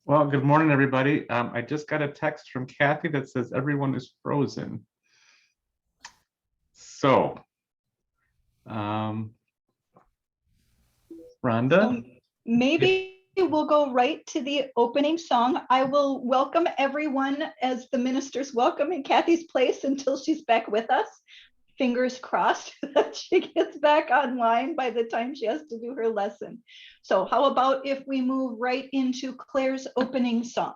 Well, good morning, everybody. I just got a text from Kathy that says everyone is frozen. So, Rhonda? Maybe we'll go right to the opening song. I will welcome everyone as the ministers welcome in Kathy's place until she's back with us. Fingers crossed that she gets back online by the time she has to do her lesson. So how about if we move right into Claire's opening song?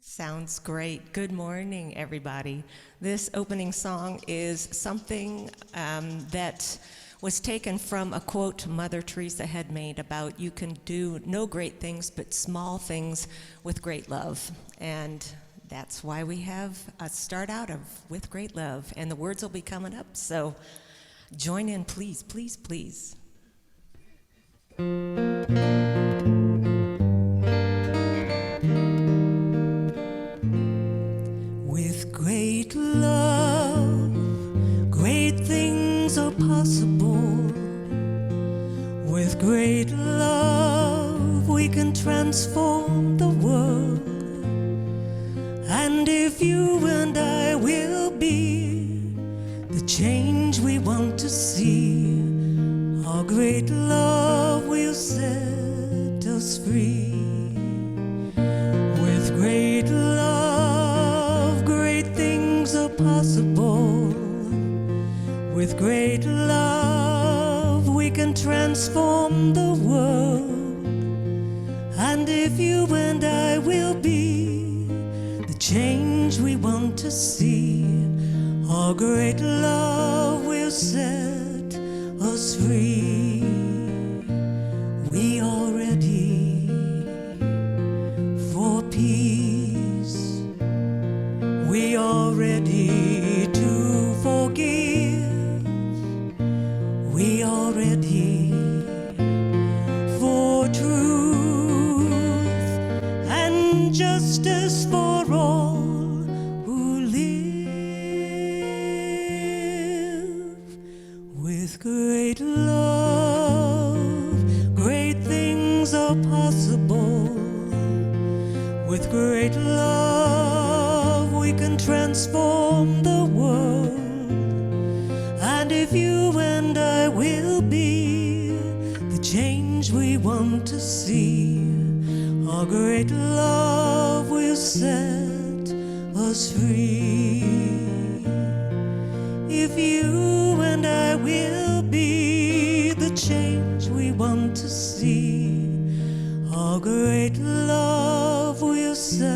Sounds great. Good morning, everybody. This opening song is something that was taken from a quote Mother Teresa had made about you can do no great things but small things with great love. And that's why we have a start out of with great love. And the words will be coming up. So join in, please, please, please. With great love, great things are possible. With great love, we can transform the world. And if you and I will be the change we want to see, our great love will set us free. With great love, great things are possible. With great love, we can transform the world. And if you and I will be the change we want to see, our great love will set us free. We are ready for peace. We are ready to forgive. We are ready for truth and justice for all who live. With great love, great things are possible. With great love, we can transform the world. And if you and I will be the change we want to see, our great love will set us free. If you and I will be the change we want to see, our great love will set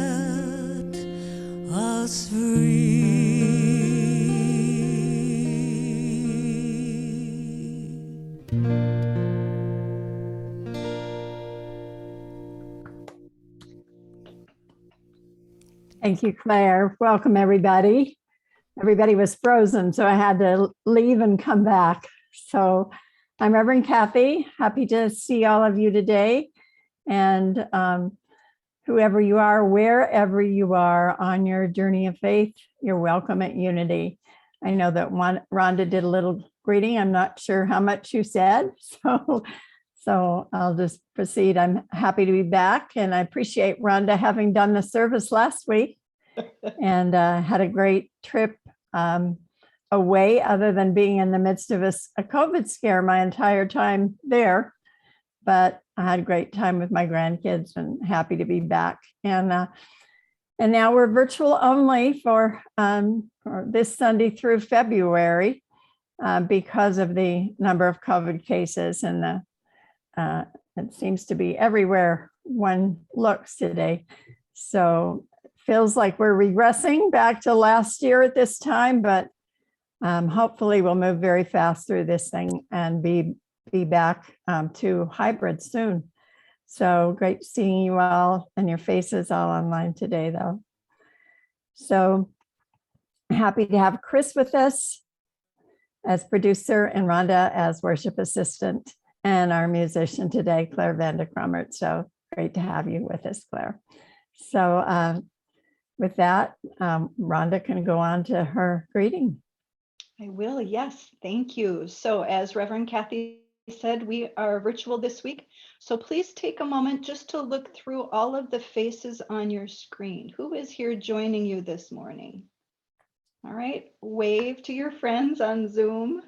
us free. Thank you, Claire. Welcome, everybody. Everybody was frozen, so I had to leave and come back. So I'm Reverend Kathy. Happy to see all of you today. And whoever you are, wherever you are on your journey of faith, you're welcome at Unity. I know that Rhonda did a little greeting. I'm not sure how much you said, so I'll just proceed. I'm happy to be back, and I appreciate Rhonda having done the service last week and had a great trip away, other than being in the midst of a COVID scare my entire time there. But I had a great time with my grandkids and happy to be back. And now we're virtual only for this Sunday through February because of the number of COVID cases, and it seems to be everywhere one looks today. So feels like we're regressing back to last year at this time, but hopefully we'll move very fast through this thing and be back to hybrid soon. So great seeing you all and your faces all online today, though. So happy to have Chris with us as producer and Rhonda as worship assistant, and our musician today, Claire Vanderkrummert. So great to have you with us, Claire. So with that, Rhonda can go on to her greeting. I will, yes, thank you. So as Reverend Kathy said, we are virtual this week. So please take a moment just to look through all of the faces on your screen. Who is here joining you this morning? All right, wave to your friends on Zoom.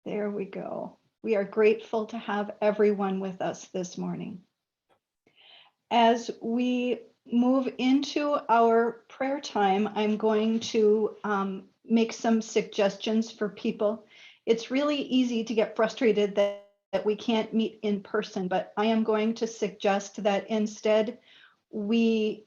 There we go. We are grateful to have everyone with us this morning. As we move into our prayer time, I'm going to make some suggestions for people. It's really easy to get frustrated that we can't meet in person, but I am going to suggest that instead we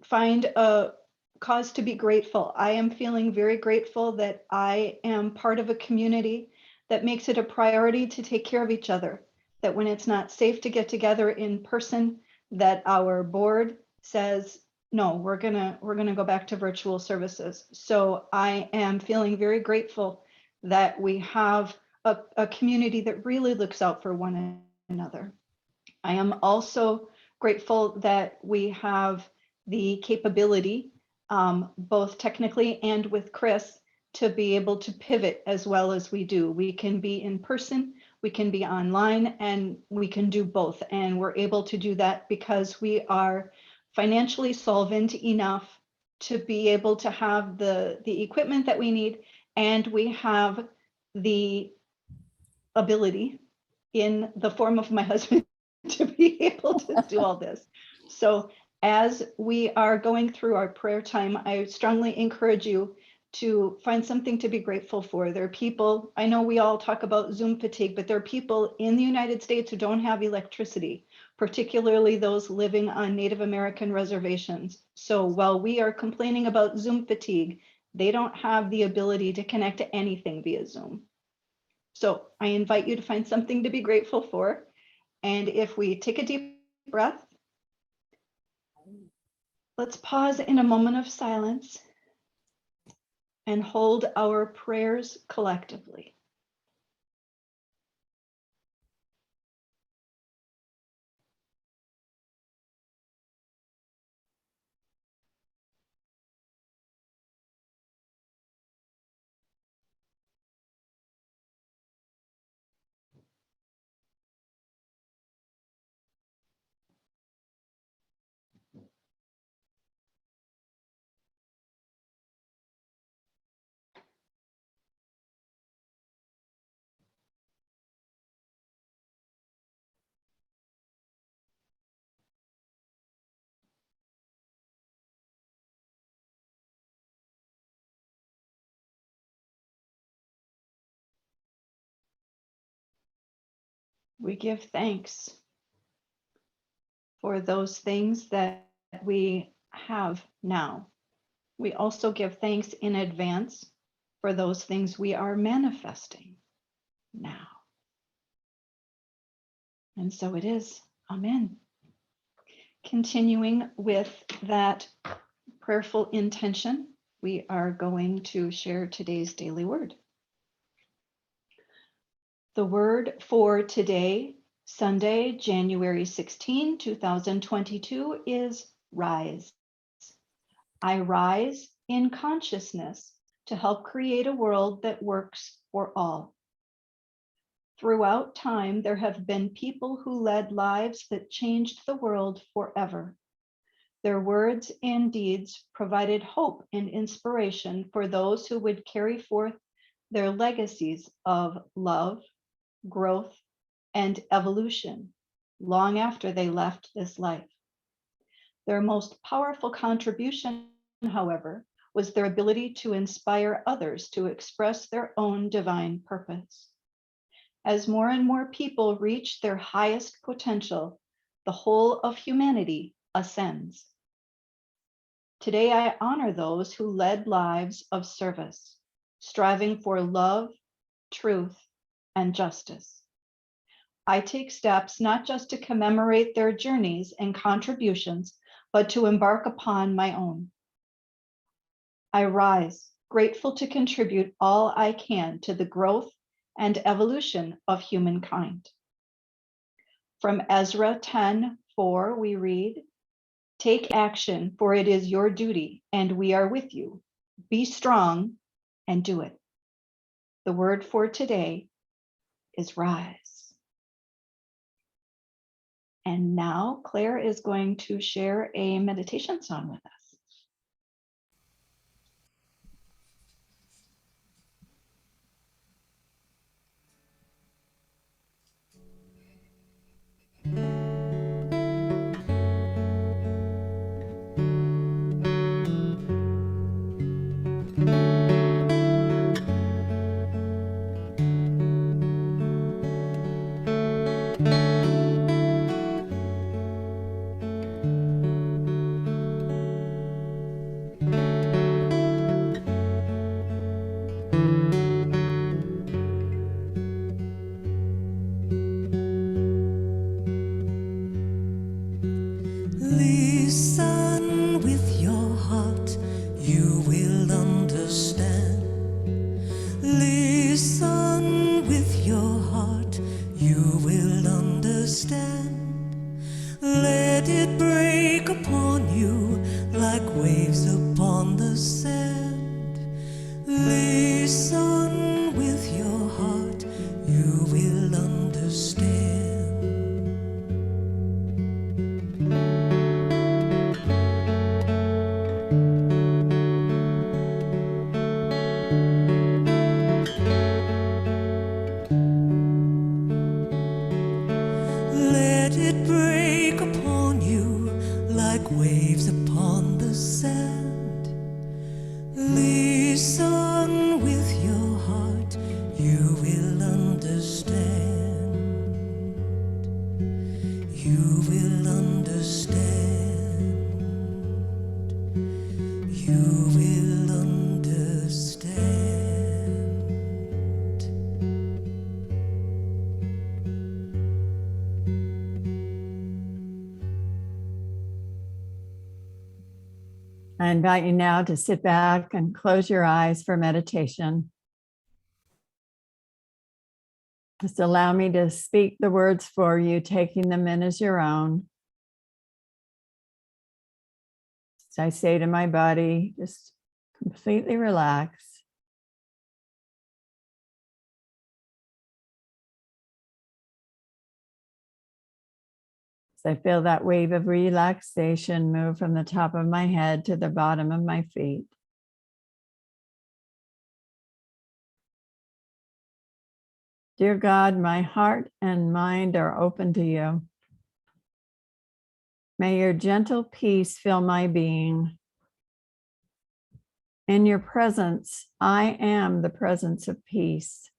find a cause to be grateful. I am feeling very grateful that I am part of a community that makes it a priority to take care of each other, that when it's not safe to get together in person, that our board says, no, we're gonna go back to virtual services. So I am feeling very grateful that we have a community that really looks out for one another. I am also grateful that we have the capability, both technically and with Chris, to be able to pivot as well as we do. We can be in person, we can be online, and we can do both. And we're able to do that because we are financially solvent enough to be able to have the equipment that we need, and we have the ability in the form of my husband to be able to do all this. So as we are going through our prayer time, I strongly encourage you to find something to be grateful for. There are people, I know we all talk about Zoom fatigue, but there are people in the United States who don't have electricity, particularly those living on Native American reservations. So while we are complaining about Zoom fatigue, they don't have the ability to connect to anything via Zoom. So I invite you to find something to be grateful for. And if we take a deep breath, let's pause in a moment of silence and hold our prayers collectively. We give thanks for those things that we have now. We also give thanks in advance for those things we are manifesting now. And so it is. Amen. Continuing with that prayerful intention, we are going to share today's daily word. The word for today, Sunday, January 16, 2022, is rise. I rise in consciousness to help create a world that works for all. Throughout time, there have been people who led lives that changed the world forever. Their words and deeds provided hope and inspiration for those who would carry forth their legacies of love, growth, and evolution long after they left this life. Their most powerful contribution, however, was their ability to inspire others to express their own divine purpose. As more and more people reach their highest potential, the whole of humanity ascends. Today, I honor those who led lives of service, striving for love, truth, and justice. I take steps not just to commemorate their journeys and contributions, but to embark upon my own. I rise, grateful to contribute all I can to the growth and evolution of humankind. From Ezra 10:4, we read, "Take action, for it is your duty, and we are with you. Be strong and do it." The word for today is rise. And now Claire is going to share a meditation song with us. Listen with your heart, you will understand. Listen with Let it break upon you like waves upon the sand. Listen with your heart, you will understand. Let it break upon you like waves upon the sand. Listen with your heart, you will understand. You will understand. You will understand. I invite you now to sit back and close your eyes for meditation. Just allow me to speak the words for you, taking them in as your own. As I say to my body, just completely relax. As I feel that wave of relaxation move from the top of my head to the bottom of my feet. Dear God, my heart and mind are open to you. May your gentle peace fill my being. In your presence, I am the presence of peace.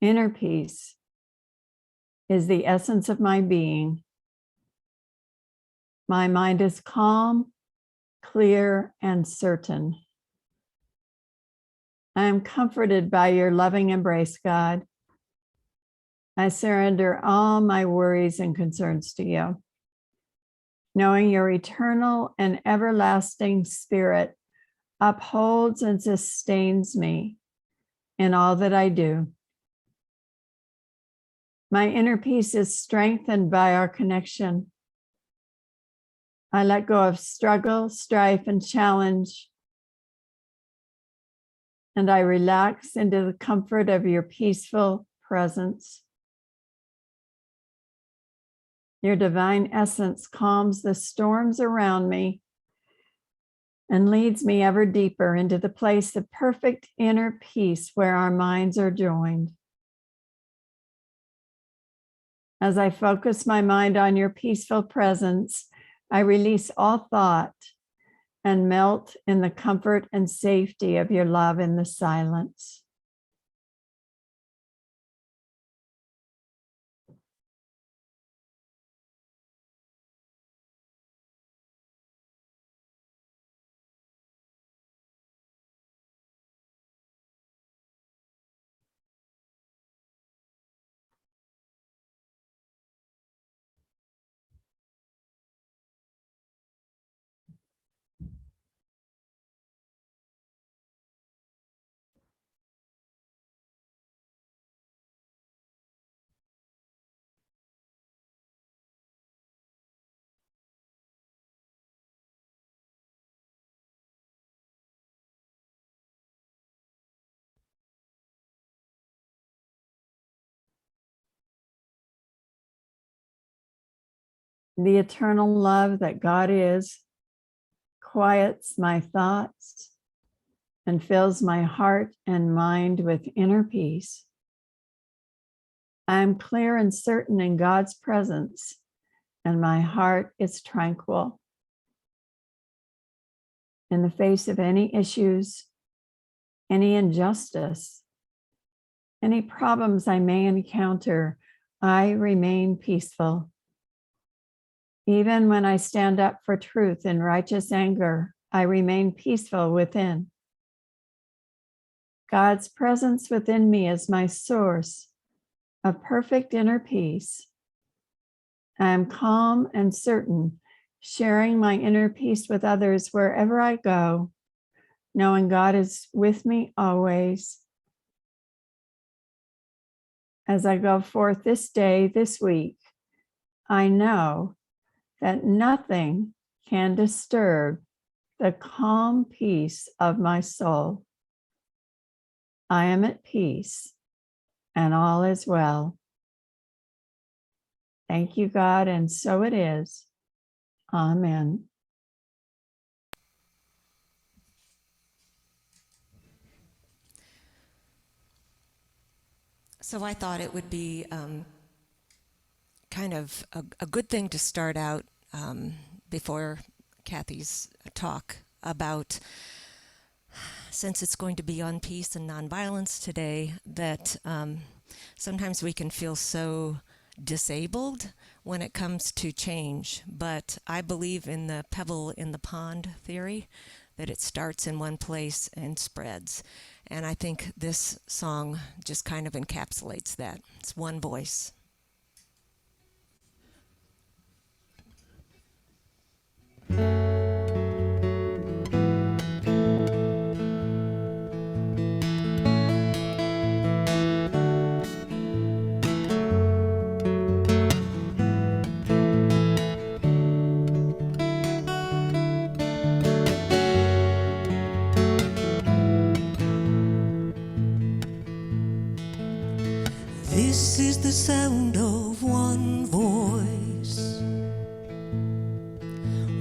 Inner peace is the essence of my being. My mind is calm, clear, and certain. I am comforted by your loving embrace, God. I surrender all my worries and concerns to you, knowing your eternal and everlasting spirit upholds and sustains me in all that I do. My inner peace is strengthened by our connection. I let go of struggle, strife, and challenge, and I relax into the comfort of your peaceful presence. Your divine essence calms the storms around me and leads me ever deeper into the place of perfect inner peace where our minds are joined. As I focus my mind on your peaceful presence, I release all thought and melt in the comfort and safety of your love in the silence. The eternal love that God is quiets my thoughts and fills my heart and mind with inner peace. I am clear and certain in God's presence, and my heart is tranquil. In the face of any issues, any injustice, any problems I may encounter, I remain peaceful. Even when I stand up for truth in righteous anger, I remain peaceful within. God's presence within me is my source of perfect inner peace. I am calm and certain, sharing my inner peace with others wherever I go, knowing God is with me always. As I go forth this day, this week, I know that nothing can disturb the calm peace of my soul. I am at peace and all is well. Thank you, God, and so it is. Amen. So I thought it would be kind of a good thing to start out before Kathy's talk about, since it's going to be on peace and nonviolence today, that sometimes we can feel so disabled when it comes to change. But I believe in the pebble in the pond theory, that it starts in one place and spreads. And I think this song just kind of encapsulates that. It's one voice. This is the sound of one voice,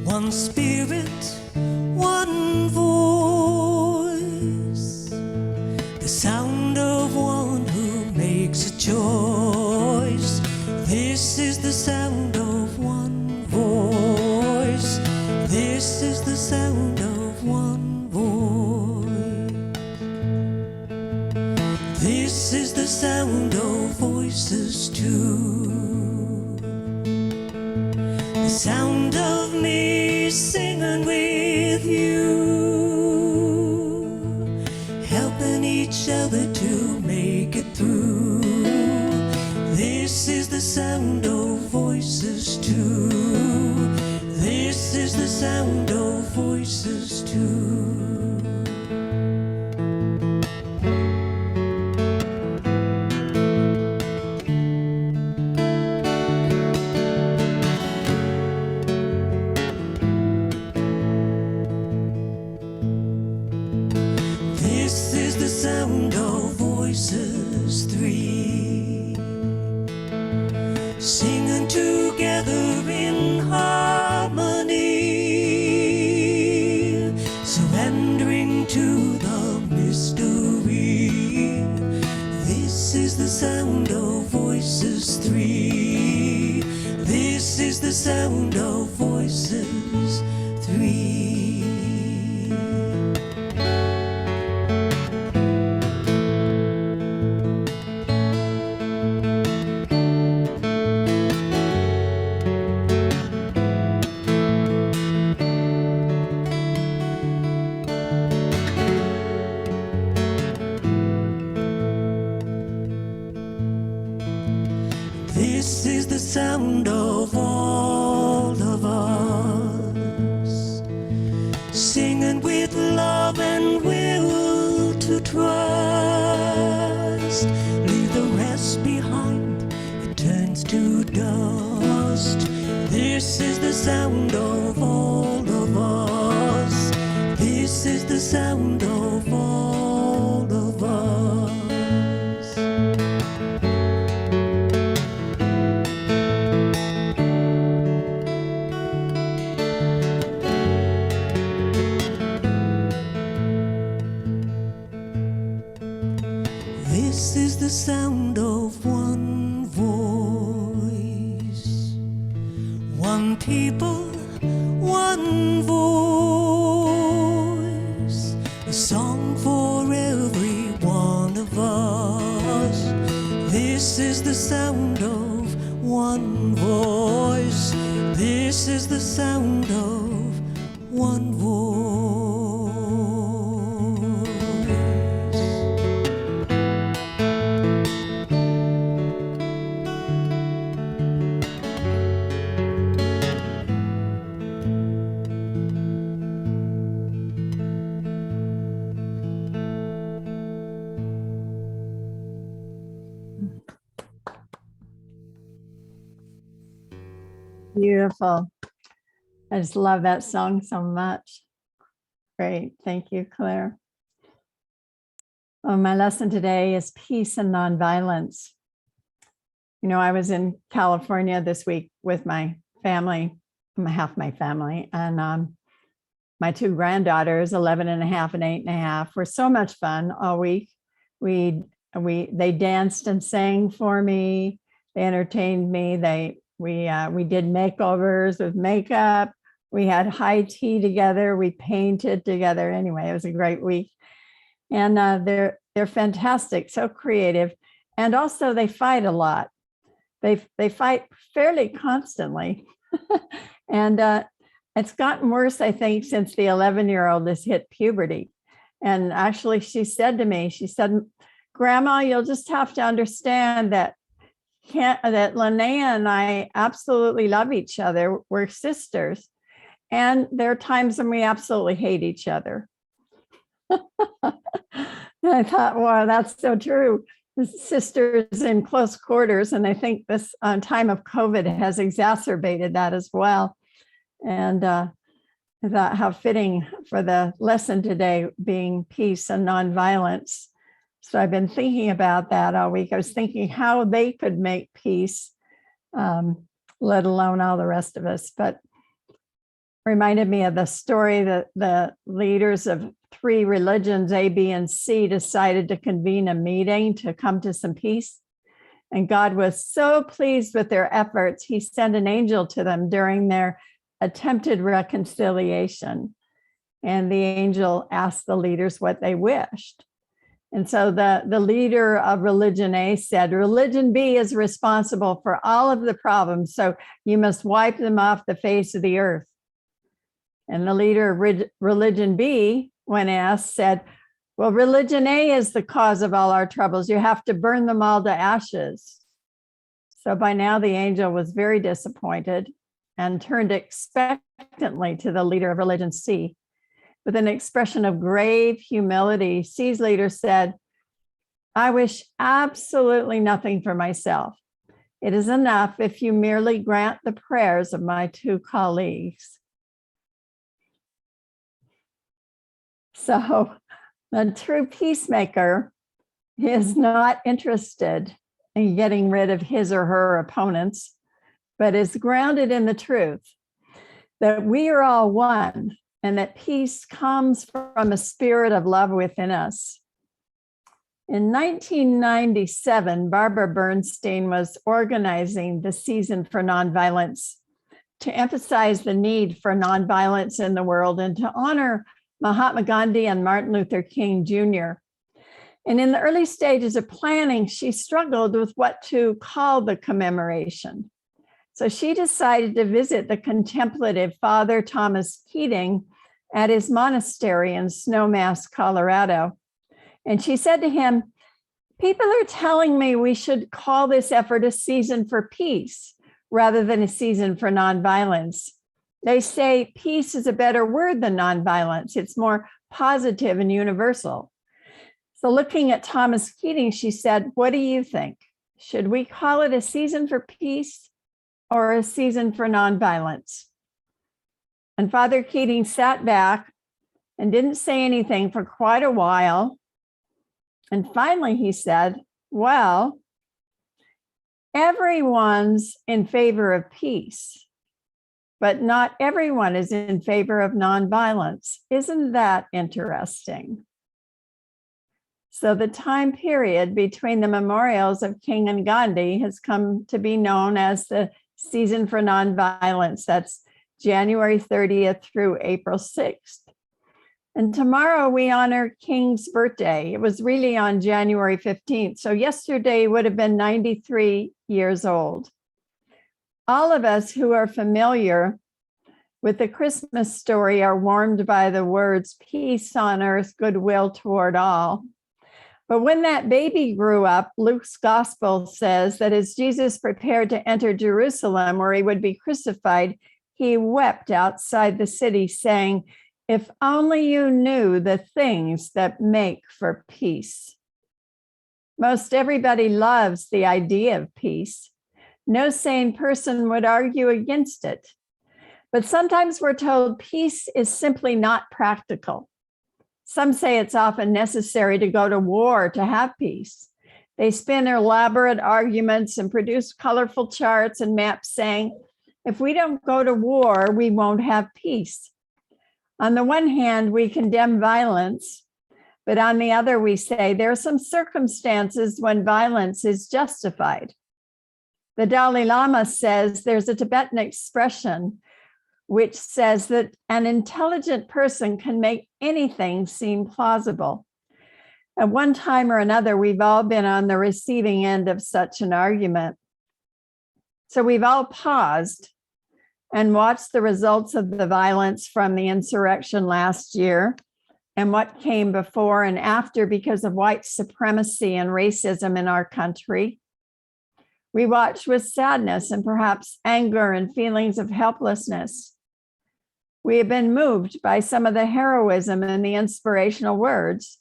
one spirit, one voice, the sound of one who makes a choice. This is the sound of one voice. This is the sound of one voice. This is the sound of voices too. The sound of me singing with you, helping each other to make it through. This is the sound of voices too. This is the sound of voices too. This is the sound of voices three, singing together in harmony, surrendering to the mystery. This is the sound of voices three. This is the sound of voices three. This is the sound of all of us, singing with love and will to trust. Leave the rest behind, it turns to dust. This is the sound of all of us. This is the sound of all of us. This is the sound of one voice, one people, one voice, a song for every one of us. This is the sound of one voice. This is the sound of one voice. Beautiful. I just love that song so much. Great. Thank you, Claire. Well, my lesson today is peace and nonviolence. You know, I was in California this week with my family, half my family, and my two granddaughters, 11 and a half and 8 and a half, were so much fun all week. They danced and sang for me. They entertained me. We did makeovers with makeup. We had high tea together. We painted together. Anyway, it was a great week. And they're fantastic, so creative. And also they fight a lot. They fight fairly constantly. And it's gotten worse, I think, since the 11-year-old has hit puberty. And actually, she said to me, she said, Grandma, you'll just have to understand that Linnea and I absolutely love each other. We're sisters. And there are times when we absolutely hate each other. And I thought, wow, that's so true. Sisters in close quarters. And I think this time of COVID has exacerbated that as well. And I thought how fitting for the lesson today being peace and nonviolence. So I've been thinking about that all week. I was thinking how they could make peace, let alone all the rest of us. But reminded me of the story that the leaders of 3 religions, A, B, and C, decided to convene a meeting to come to some peace. And God was so pleased with their efforts, he sent an angel to them during their attempted reconciliation. And the angel asked the leaders what they wished. And so the leader of religion A said, religion B is responsible for all of the problems, so you must wipe them off the face of the earth. And the leader of religion B, when asked, said, well, religion A is the cause of all our troubles. You have to burn them all to ashes. So by now the angel was very disappointed and turned expectantly to the leader of religion C. With an expression of grave humility, C's leader said, I wish absolutely nothing for myself. It is enough if you merely grant the prayers of my 2 colleagues. So the true peacemaker is not interested in getting rid of his or her opponents, but is grounded in the truth that we are all one and that peace comes from a spirit of love within us. In 1997, Barbara Bernstein was organizing the Season for Nonviolence to emphasize the need for nonviolence in the world and to honor Mahatma Gandhi and Martin Luther King Jr. And in the early stages of planning, she struggled with what to call the commemoration. So she decided to visit the contemplative Father Thomas Keating at his monastery in Snowmass, Colorado. And she said to him, people are telling me we should call this effort a season for peace rather than a season for nonviolence. They say peace is a better word than nonviolence. It's more positive and universal. So looking at Thomas Keating, she said, what do you think? Should we call it a season for peace or a season for nonviolence? And Father Keating sat back and didn't say anything for quite a while. And finally he said, well, everyone's in favor of peace, but not everyone is in favor of nonviolence. Isn't that interesting? So the time period between the memorials of King and Gandhi has come to be known as the Season for Nonviolence. That's January 30th through April 6th. And tomorrow we honor King's birthday. It was really on January 15th. So yesterday would have been 93 years old. All of us who are familiar with the Christmas story are warmed by the words, peace on earth, goodwill toward all. But when that baby grew up, Luke's gospel says that as Jesus prepared to enter Jerusalem where he would be crucified, he wept outside the city saying, if only you knew the things that make for peace. Most everybody loves the idea of peace. No sane person would argue against it. But sometimes we're told peace is simply not practical. Some say it's often necessary to go to war to have peace. They spin elaborate arguments and produce colorful charts and maps saying, if we don't go to war, we won't have peace. On the one hand, we condemn violence, but on the other, we say there are some circumstances when violence is justified. The Dalai Lama says there's a Tibetan expression which says that an intelligent person can make anything seem plausible. At one time or another, we've all been on the receiving end of such an argument. So we've all paused and watched the results of the violence from the insurrection last year and what came before and after because of white supremacy and racism in our country. We watch with sadness and perhaps anger and feelings of helplessness. We have been moved by some of the heroism and the inspirational words.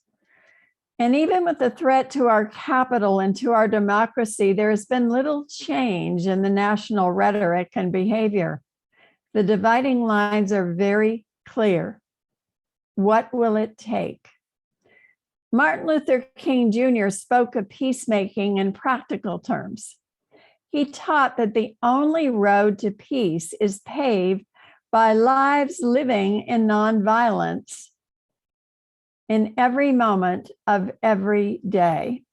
And even with the threat to our capital and to our democracy, there has been little change in the national rhetoric and behavior. The dividing lines are very clear. What will it take? Martin Luther King Jr. spoke of peacemaking in practical terms. He taught that the only road to peace is paved by lives living in nonviolence in every moment of every day.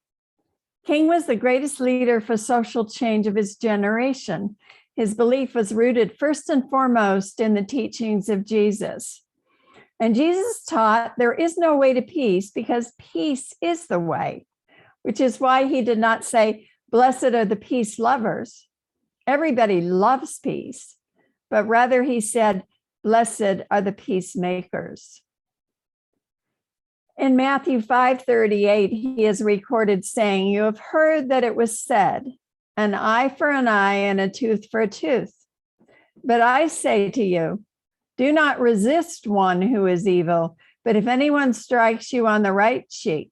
King was the greatest leader for social change of his generation. His belief was rooted first and foremost in the teachings of Jesus. And Jesus taught there is no way to peace because peace is the way, which is why he did not say, blessed are the peace lovers. Everybody loves peace, but rather he said, blessed are the peacemakers. In Matthew 5:38, he is recorded saying, you have heard that it was said, an eye for an eye and a tooth for a tooth. But I say to you, do not resist one who is evil, but if anyone strikes you on the right cheek,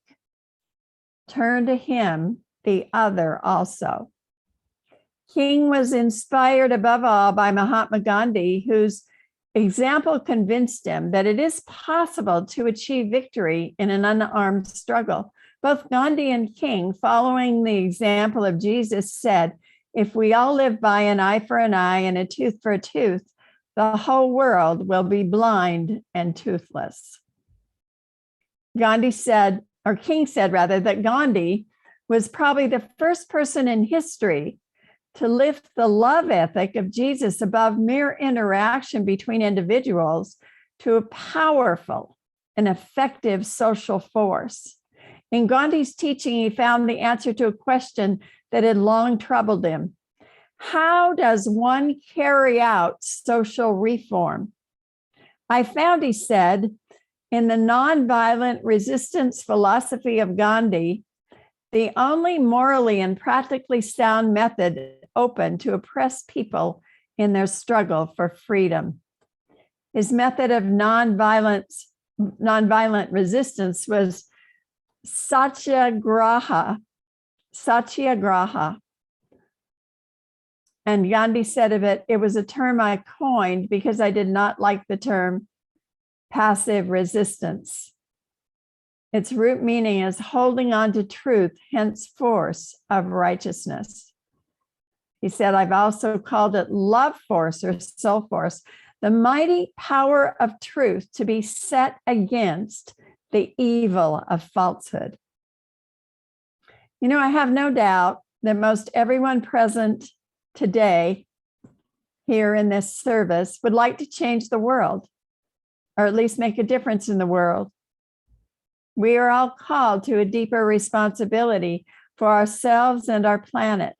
turn to him the other also. King was inspired above all by Mahatma Gandhi, whose example convinced him that it is possible to achieve victory in an unarmed struggle. Both Gandhi and King, following the example of Jesus, said, if we all live by an eye for an eye and a tooth for a tooth, the whole world will be blind and toothless. King said, that Gandhi was probably the first person in history to lift the love ethic of Jesus above mere interaction between individuals to a powerful and effective social force. In Gandhi's teaching, he found the answer to a question that had long troubled him. How does one carry out social reform? I found, he said, in the nonviolent resistance philosophy of Gandhi, the only morally and practically sound method open to oppress people in their struggle for freedom. His method of nonviolent resistance was satyagraha. And Gandhi said of it, it was a term I coined because I did not like the term passive resistance. Its root meaning is holding on to truth, hence force of righteousness. He said, I've also called it love force or soul force, the mighty power of truth to be set against the evil of falsehood. You know, I have no doubt that most everyone present today here in this service would like to change the world, or at least make a difference in the world. We are all called to a deeper responsibility for ourselves and our planet.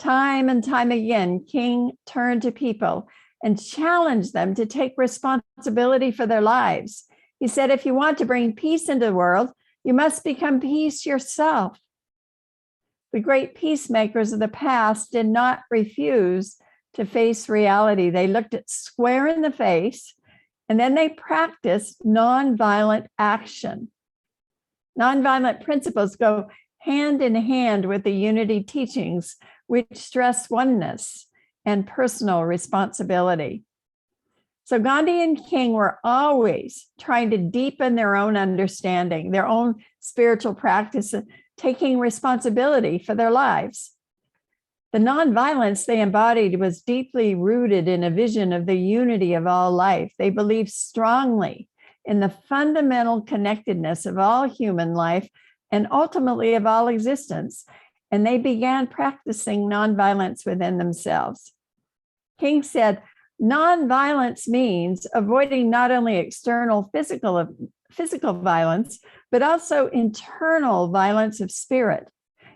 Time and time again, King turned to people and challenged them to take responsibility for their lives. He said, if you want to bring peace into the world, you must become peace yourself. The great peacemakers of the past did not refuse to face reality. They looked it square in the face, and then they practiced nonviolent action. Nonviolent principles go hand in hand with the unity teachings, which stress oneness and personal responsibility. So Gandhi and King were always trying to deepen their own understanding, their own spiritual practice, taking responsibility for their lives. The nonviolence they embodied was deeply rooted in a vision of the unity of all life. They believed strongly in the fundamental connectedness of all human life and ultimately of all existence. And they began practicing nonviolence within themselves. King said, nonviolence means avoiding not only external physical violence, but also internal violence of spirit.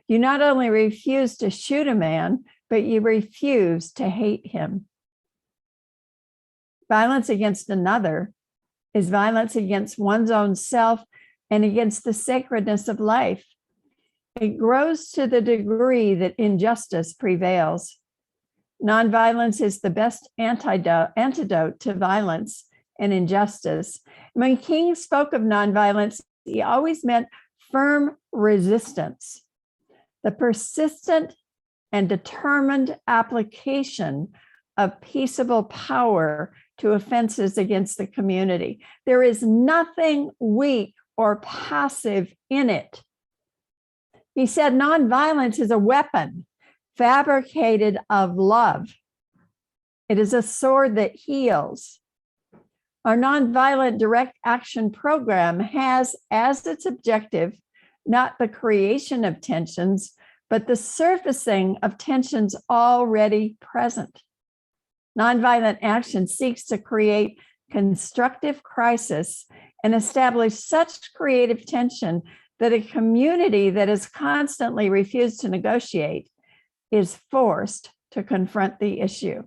You not only refuse to shoot a man, but you refuse to hate him. Violence against another is violence against one's own self and against the sacredness of life. It grows to the degree that injustice prevails. Nonviolence is the best antidote to violence and injustice. When King spoke of nonviolence, he always meant firm resistance, the persistent and determined application of peaceable power to offenses against the community. There is nothing weak or passive in it. He said nonviolence is a weapon fabricated of love. It is a sword that heals. Our nonviolent direct action program has as its objective not the creation of tensions, but the surfacing of tensions already present. Nonviolent action seeks to create constructive crisis and establish such creative tension that a community that has constantly refused to negotiate is forced to confront the issue.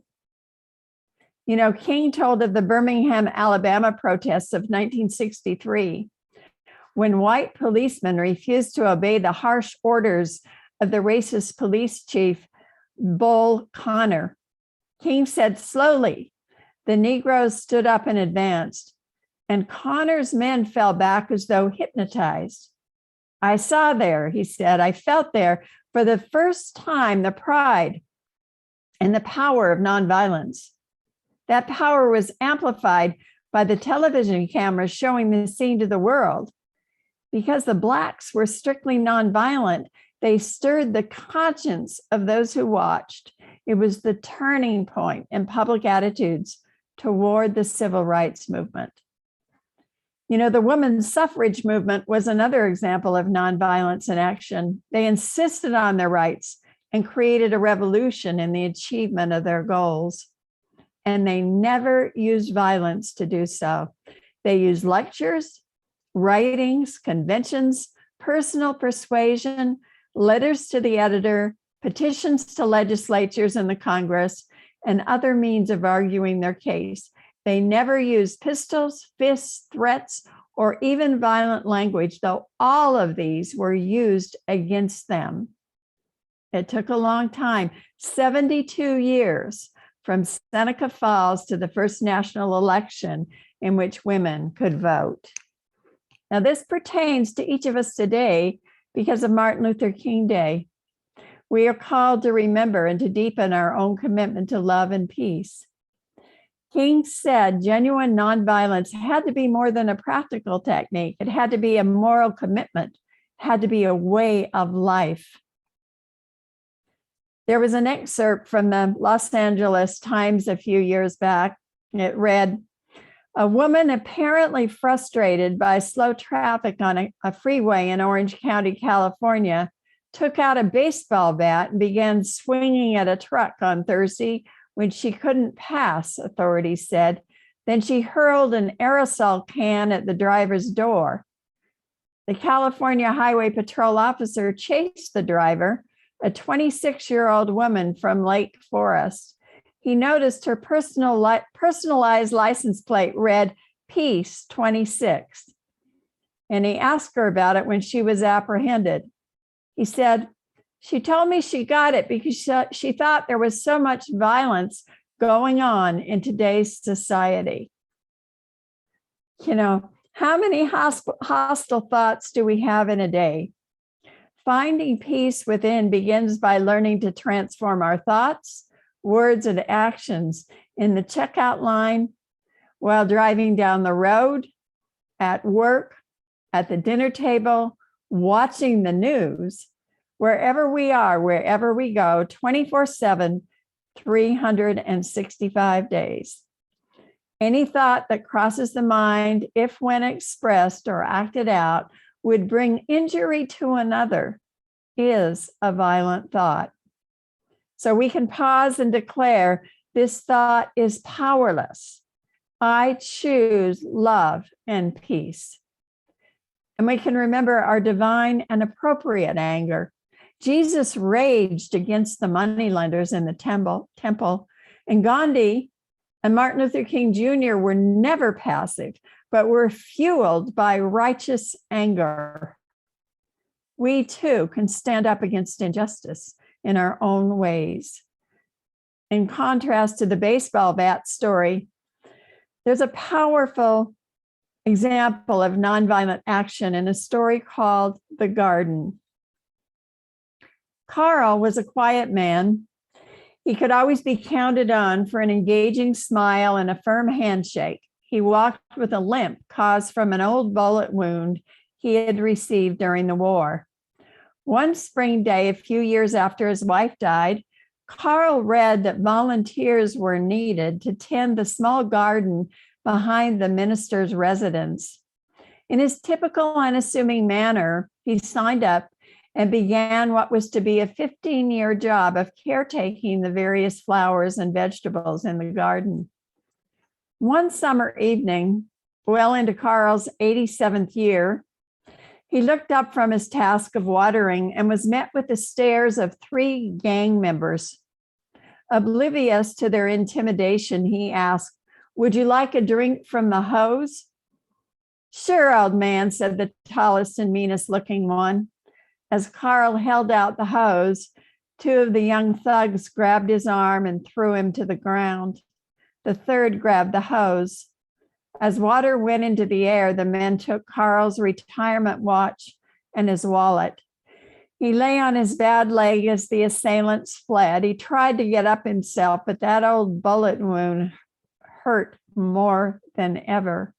You know, King told of the Birmingham, Alabama protests of 1963, when white policemen refused to obey the harsh orders of the racist police chief, Bull Connor. King said, slowly, the Negroes stood up and advanced, and Connor's men fell back as though hypnotized. I saw there, he said, I felt there for the first time the pride and the power of nonviolence. That power was amplified by the television cameras showing the scene to the world. Because the Blacks were strictly nonviolent, they stirred the conscience of those who watched. It was the turning point in public attitudes toward the civil rights movement. You know, the women's suffrage movement was another example of nonviolence in action. They insisted on their rights and created a revolution in the achievement of their goals. And they never used violence to do so. They used lectures, writings, conventions, personal persuasion, letters to the editor, petitions to legislatures and the Congress, and other means of arguing their case. They never used pistols, fists, threats, or even violent language, though all of these were used against them. It took a long time, 72 years, from Seneca Falls to the first national election in which women could vote. Now, this pertains to each of us today because of Martin Luther King Day. We are called to remember and to deepen our own commitment to love and peace. King said genuine nonviolence had to be more than a practical technique. It had to be a moral commitment, it had to be a way of life. There was an excerpt from the Los Angeles Times a few years back. It read, a woman apparently frustrated by slow traffic on a freeway in Orange County, California, took out a baseball bat and began swinging at a truck on Thursday when she couldn't pass, authorities said. Then she hurled an aerosol can at the driver's door. The California Highway Patrol officer chased the driver, a 26-year-old woman from Lake Forest. He noticed her personalized license plate read Peace 26, and he asked her about it when she was apprehended. He said, she told me she got it because she thought there was so much violence going on in today's society. You know, how many hostile thoughts do we have in a day? Finding peace within begins by learning to transform our thoughts, words, and actions in the checkout line, while driving down the road, at work, at the dinner table, watching the news, wherever we are, wherever we go, 24/7, 365 days. Any thought that crosses the mind, if when expressed or acted out, would bring injury to another, is a violent thought. So we can pause and declare, this thought is powerless. I choose love and peace. And we can remember our divine and appropriate anger. Jesus raged against the moneylenders in the temple, and Gandhi and Martin Luther King Jr. were never passive, but were fueled by righteous anger. We too can stand up against injustice in our own ways. In contrast to the baseball bat story, there's a powerful example of nonviolent action in a story called The Garden. Carl was a quiet man. He could always be counted on for an engaging smile and a firm handshake. He walked with a limp caused from an old bullet wound he had received during the war. One spring day, a few years after his wife died, Carl read that volunteers were needed to tend the small garden behind the minister's residence. In his typical unassuming manner, he signed up and began what was to be a 15-year job of caretaking the various flowers and vegetables in the garden. One summer evening, well into Carl's 87th year, he looked up from his task of watering and was met with the stares of 3 gang members. Oblivious to their intimidation, he asked, "Would you like a drink from the hose?" "Sure, old man," said the tallest and meanest looking one. As Carl held out the hose, 2 of the young thugs grabbed his arm and threw him to the ground. The third grabbed the hose. As water went into the air, the men took Carl's retirement watch and his wallet. He lay on his bad leg as the assailants fled. He tried to get up himself, but that old bullet wound hurt more than ever.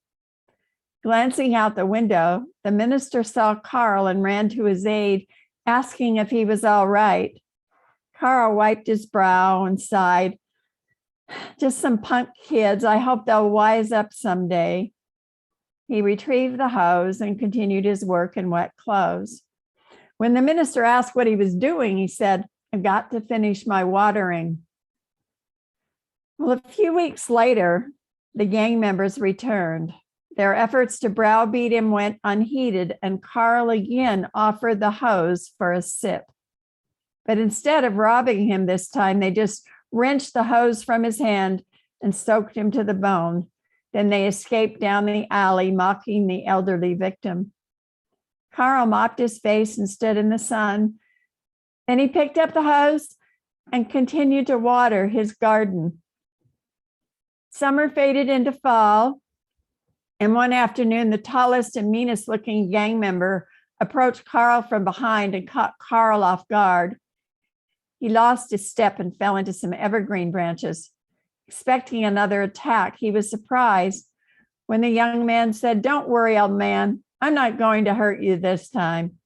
Glancing out the window, the minister saw Carl and ran to his aid, asking if he was all right. Carl wiped his brow and sighed. "Just some punk kids. I hope they'll wise up someday." He retrieved the hose and continued his work in wet clothes. When the minister asked what he was doing, he said, "I've got to finish my watering." Well, a few weeks later, the gang members returned. Their efforts to browbeat him went unheeded, and Carl again offered the hose for a sip. But instead of robbing him this time, they just wrenched the hose from his hand and soaked him to the bone. Then they escaped down the alley, mocking the elderly victim. Carl mopped his face and stood in the sun. Then he picked up the hose and continued to water his garden. Summer faded into fall, and one afternoon, the tallest and meanest looking gang member approached Carl from behind and caught Carl off guard. He lost his step and fell into some evergreen branches. Expecting another attack, he was surprised when the young man said, "Don't worry, old man. I'm not going to hurt you this time."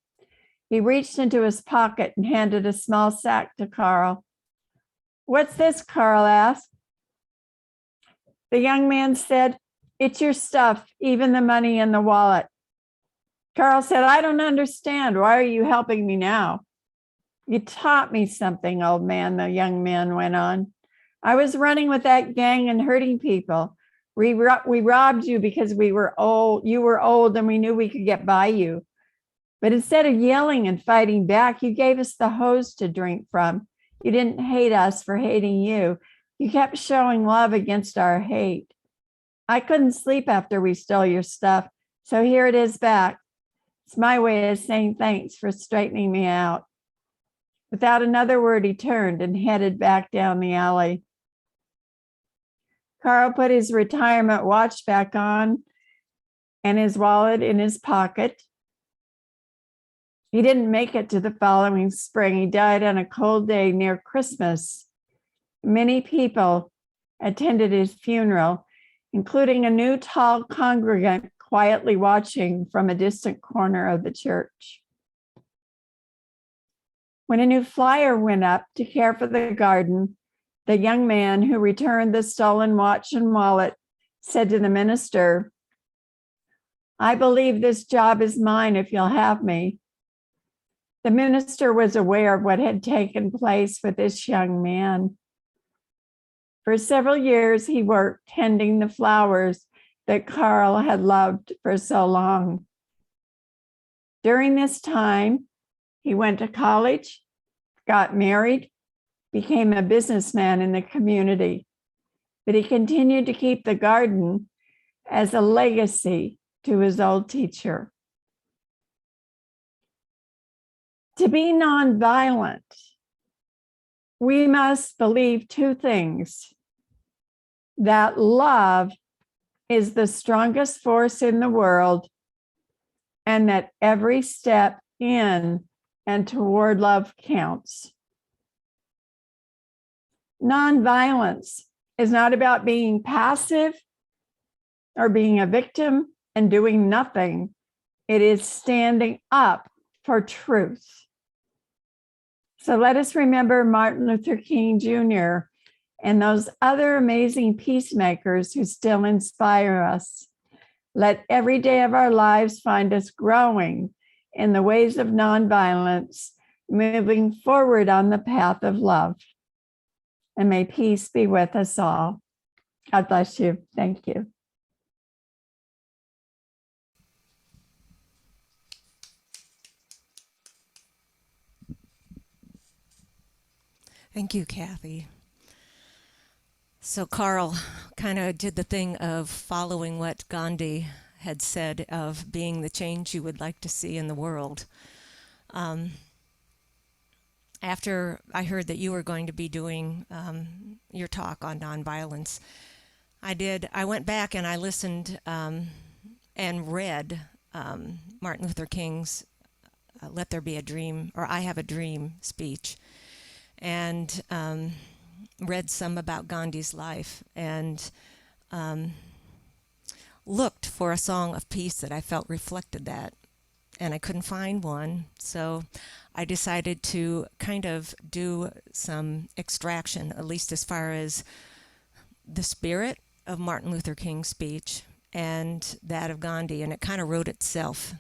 He reached into his pocket and handed a small sack to Carl. "What's this?" Carl asked. The young man said, "It's your stuff, even the money in the wallet." Carl said, "I don't understand. Why are you helping me now?" "You taught me something, old man," the young man went on. "I was running with that gang and hurting people. We robbed you because we were old. You were old and we knew we could get by you. But instead of yelling and fighting back, you gave us the hose to drink from. You didn't hate us for hating you. You kept showing love against our hate. I couldn't sleep after we stole your stuff, so here it is back. It's my way of saying thanks for straightening me out." Without another word, he turned and headed back down the alley. Carl put his retirement watch back on and his wallet in his pocket. He didn't make it to the following spring. He died on a cold day near Christmas. Many people attended his funeral, including a new tall congregant quietly watching from a distant corner of the church. When a new flyer went up to care for the garden, the young man who returned the stolen watch and wallet said to the minister, "I believe this job is mine if you'll have me." The minister was aware of what had taken place with this young man. For several years, he worked tending the flowers that Carl had loved for so long. During this time, he went to college, got married, became a businessman in the community, but he continued to keep the garden as a legacy to his old teacher. To be nonviolent, we must believe two things: that love is the strongest force in the world, and that every step in and toward love counts. Nonviolence is not about being passive or being a victim and doing nothing. It is standing up for truth. So let us remember Martin Luther King Jr. and those other amazing peacemakers who still inspire us. Let every day of our lives find us growing in the ways of nonviolence, moving forward on the path of love. And may peace be with us all. God bless you. Thank you. Thank you, Kathy. So Carl kind of did the thing of following what Gandhi had said of being the change you would like to see in the world. After I heard that you were going to be doing your talk on nonviolence, I went back and I listened and read Martin Luther King's Let There Be a Dream, or I Have a Dream speech, and read some about Gandhi's life, and looked for a song of peace that I felt reflected that, and I couldn't find one. So I decided to kind of do some extraction, at least as far as the spirit of Martin Luther King's speech and that of Gandhi, and it kind of wrote itself.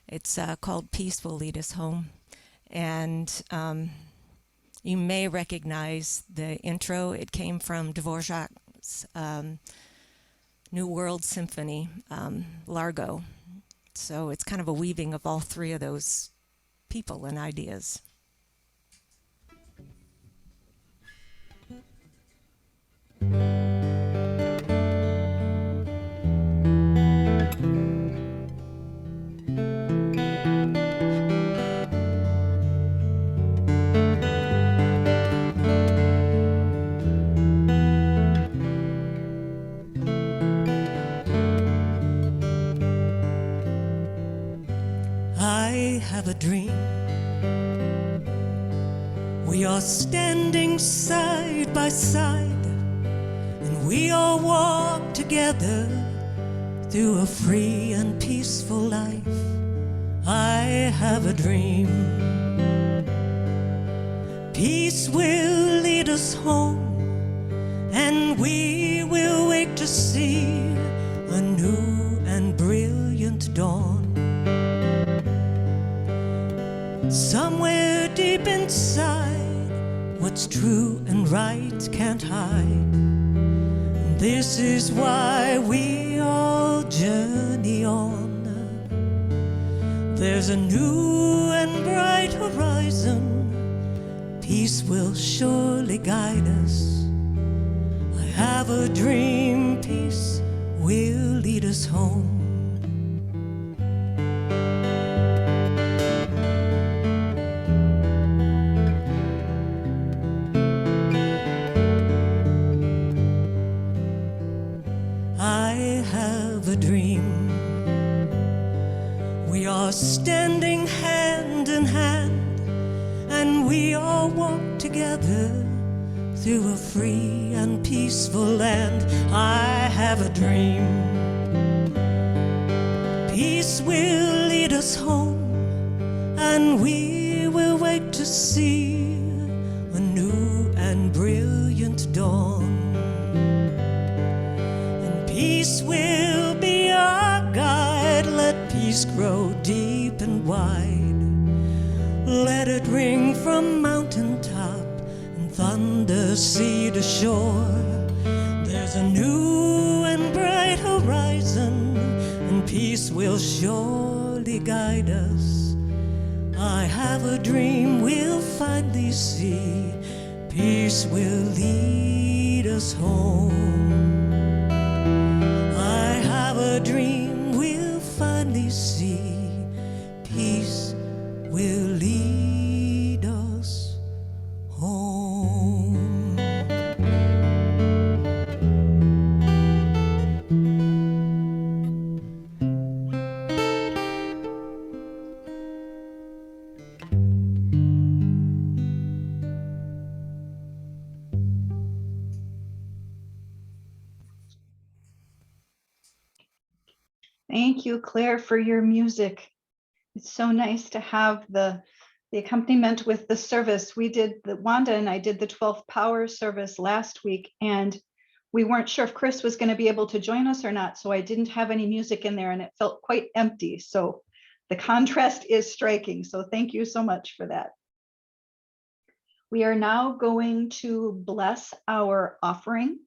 It's called Peace Will Lead Us Home, and you may recognize the intro. It came from Dvorak's New World Symphony, Largo. So it's kind of a weaving of all three of those people and ideas. I have a dream. We are standing side by side, and we all walk together through a free and peaceful life. I have a dream. Peace will lead us home, and we will wake to see a new and brilliant dawn. Somewhere deep inside, what's true and right can't hide. This is why we all journey on. There's a new and bright horizon. Peace will surely guide us. I have a dream, peace will lead us home. We are standing hand in hand, and we all walk together through a free and peaceful land. I have a dream. Peace will lead us home, and we will wait to see a new and brilliant dawn. And peace will be our guide. Let peace grow deep and wide. Let it ring from mountaintop and thunder sea to shore. There's a new and bright horizon, and peace will surely guide us. I have a dream we'll finally see. Peace will lead us home. I have a dream we'll finally see. Peace will lead us home. Thank you, Claire, for your music. It's so nice to have the accompaniment with the service. Wanda and I did the 12th Power service last week, and we weren't sure if Chris was going to be able to join us or not, so I didn't have any music in there, and it felt quite empty. So the contrast is striking. So thank you so much for that. We are now going to bless our offering.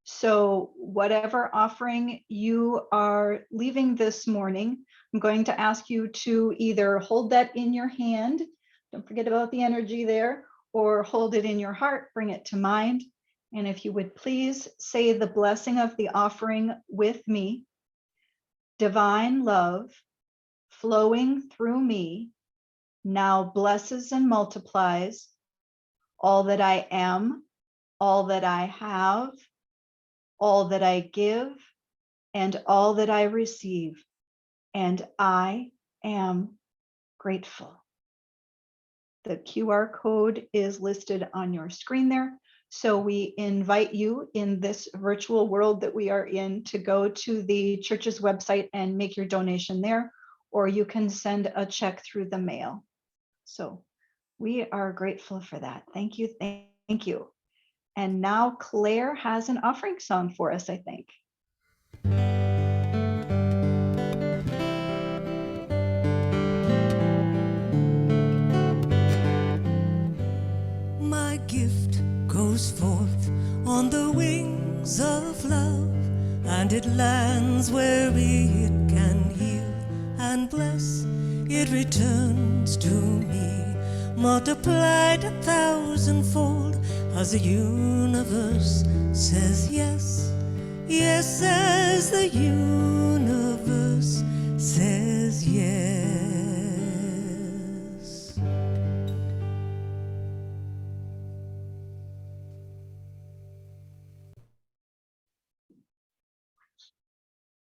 So whatever offering you are leaving this morning, I'm going to ask you to either hold that in your hand, don't forget about the energy there, or hold it in your heart, bring it to mind. And if you would please say the blessing of the offering with me. Divine love flowing through me now blesses and multiplies all that I am, all that I have, all that I give, and all that I receive. And I am grateful. The QR code is listed on your screen there. So we invite you in this virtual world that we are in to go to the church's website and make your donation there, or you can send a check through the mail. So we are grateful for that. Thank you. Thank you. And now Claire has an offering song for us, I think. My gift goes forth on the wings of love, and it lands where it can heal and bless. It returns to me, multiplied 1,000-fold, as the universe says yes, yes, as the universe says yes.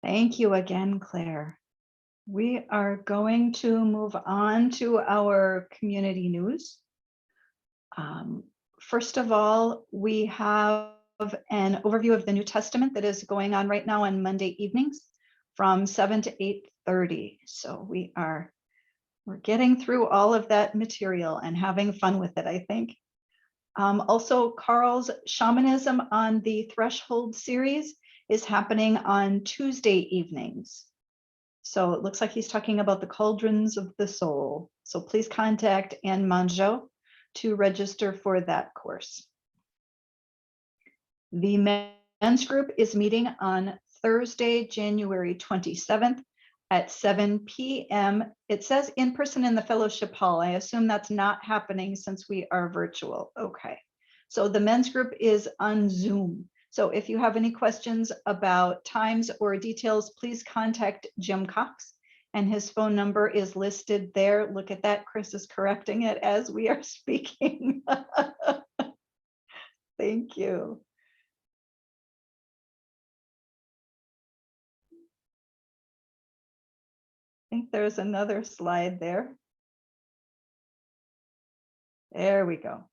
Thank you again, Claire. We are going to move on to our community news. First of all, we have an overview of the New Testament that is going on right now on Monday evenings from 7 to 8:30. So we're getting through all of that material and having fun with it, I think. Also, Carl's Shamanism on the Threshold series is happening on Tuesday evenings. So it looks like he's talking about the cauldrons of the soul. So please contact Anne Manjo to register for that course. The men's group is meeting on Thursday, January 27th at 7 p.m. It says in person in the fellowship hall. I assume that's not happening since we are virtual. Okay. So the men's group is on Zoom. So if you have any questions about times or details, please contact Jim Cox, and his phone number is listed there. Look at that, Chris is correcting it as we are speaking. Thank you. I think there's another slide there. There we go.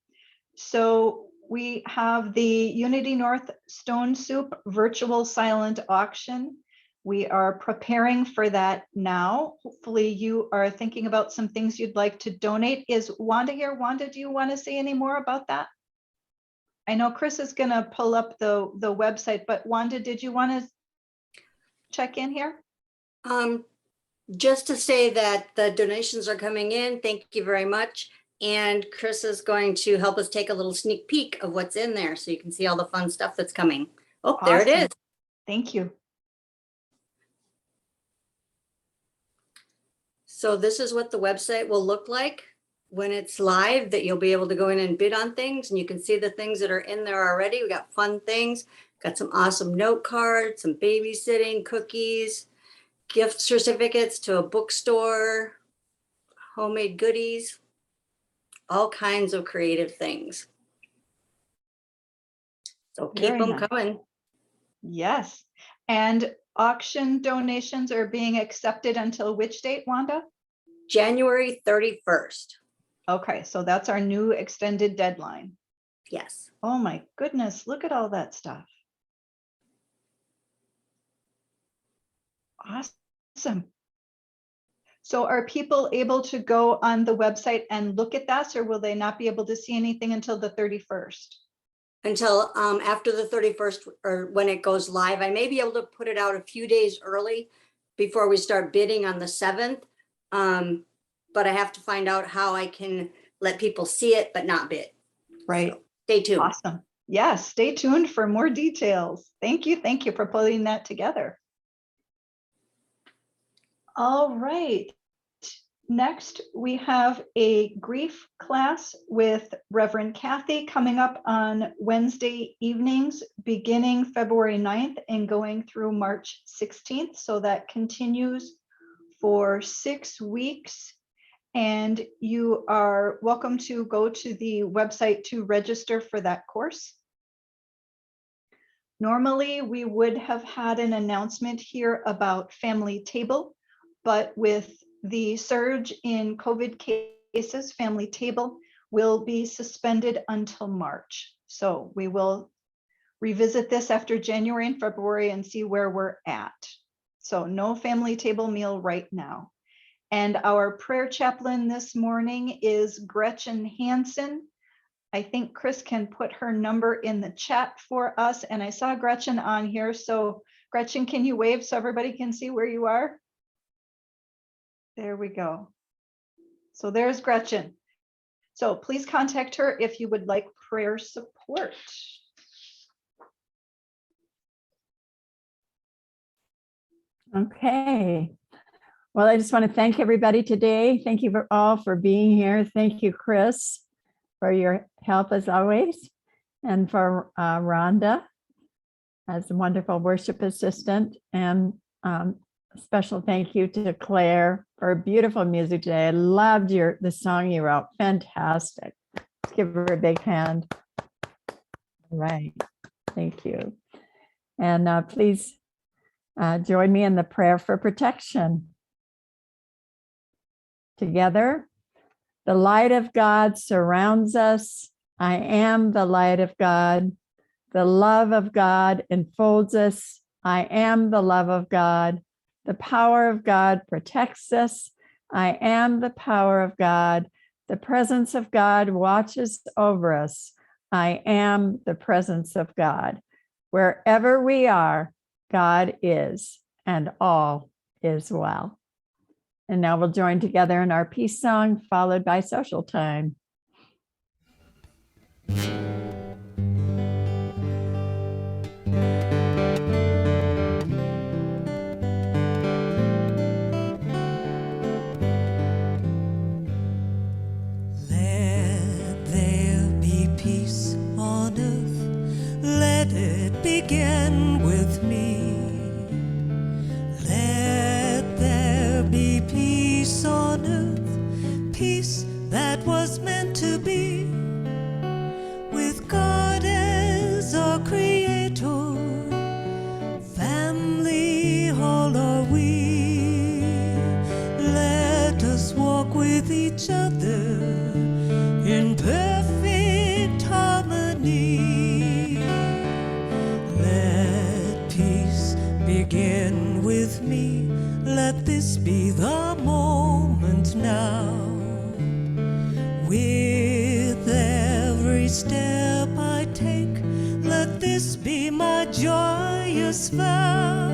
So we have the Unity North Stone Soup virtual silent auction. We are preparing for that now. Hopefully you are thinking about some things you'd like to donate. Is Wanda here? Wanda, do you want to say any more about that? I know Chris is going to pull up the website, but Wanda, did you want to check in here? Just to say that the donations are coming in. Thank you very much. And Chris is going to help us take a little sneak peek of what's in there so you can see all the fun stuff that's coming. Oh, there it Awesome. is. Thank you. So this is what the website will look like when it's live, that you'll be able to go in and bid on things, and you can see the things that are in there already. We got fun things, got some awesome note cards, some babysitting, cookies, gift certificates to a bookstore, homemade goodies, all kinds of creative things. So keep Very them nice. coming. Yes. And auction donations are being accepted until which date, Wanda? January 31st. Okay, so that's our new extended deadline. Yes. Oh my goodness, look at all that stuff. Awesome. So are people able to go on the website and look at that, or will they not be able to see anything until the 31st? Until after the 31st, or when it goes live. I may be able to put it out a few days early before we start bidding on the 7th. But I have to find out how I can let people see it, but not bid. Right. So stay tuned. Awesome. Yes, stay tuned for more details. Thank you. Thank you for putting that together. All right. Next, we have a grief class with Reverend Kathy coming up on Wednesday evenings, beginning February 9th and going through March 16th. So that continues for 6 weeks. And you are welcome to go to the website to register for that course. Normally, we would have had an announcement here about Family Table, but with the surge in COVID cases, Family Table will be suspended until March. So we will revisit this after January and February and see where we're at. So no Family Table meal right now. And our prayer chaplain this morning is Gretchen Hansen. I think Chris can put her number in the chat for us. And I saw Gretchen on here. So Gretchen, can you wave so everybody can see where you are? There we go. So there's Gretchen. So please contact her if you would like prayer support. Okay. Well, I just want to thank everybody today. Thank you all for being here. Thank you, Chris, for your help as always, and for Rhonda as a wonderful worship assistant. And special thank you to Claire for beautiful music today. I loved the song you wrote. Fantastic. Let's give her a big hand. All right. Thank you. And please join me in the prayer for protection. Together, the light of God surrounds us. I am the light of God. The love of God enfolds us. I am the love of God. The power of God protects us. I am the power of God. The presence of God watches over us. I am the presence of God. Wherever we are, God is, and all is well. And now we'll join together in our peace song, followed by social time. Let there be peace on earth. Let it begin with me. Let there be peace on earth, peace that was meant to be, with God as our creator, family all are we. Let us walk with each other in perfect harmony. me. Let peace begin with me. Let this be the moment now. With every step I take, let this be my joyous vow.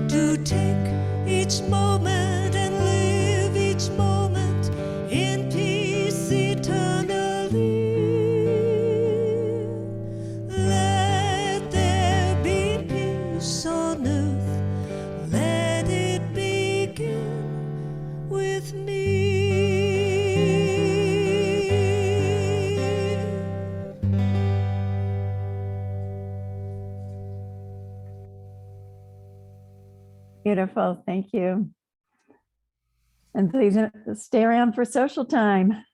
To take each moment and live each moment in peace eternally. Let there be peace on earth. Let it begin with me. Beautiful. Thank you. And please stay around for social time.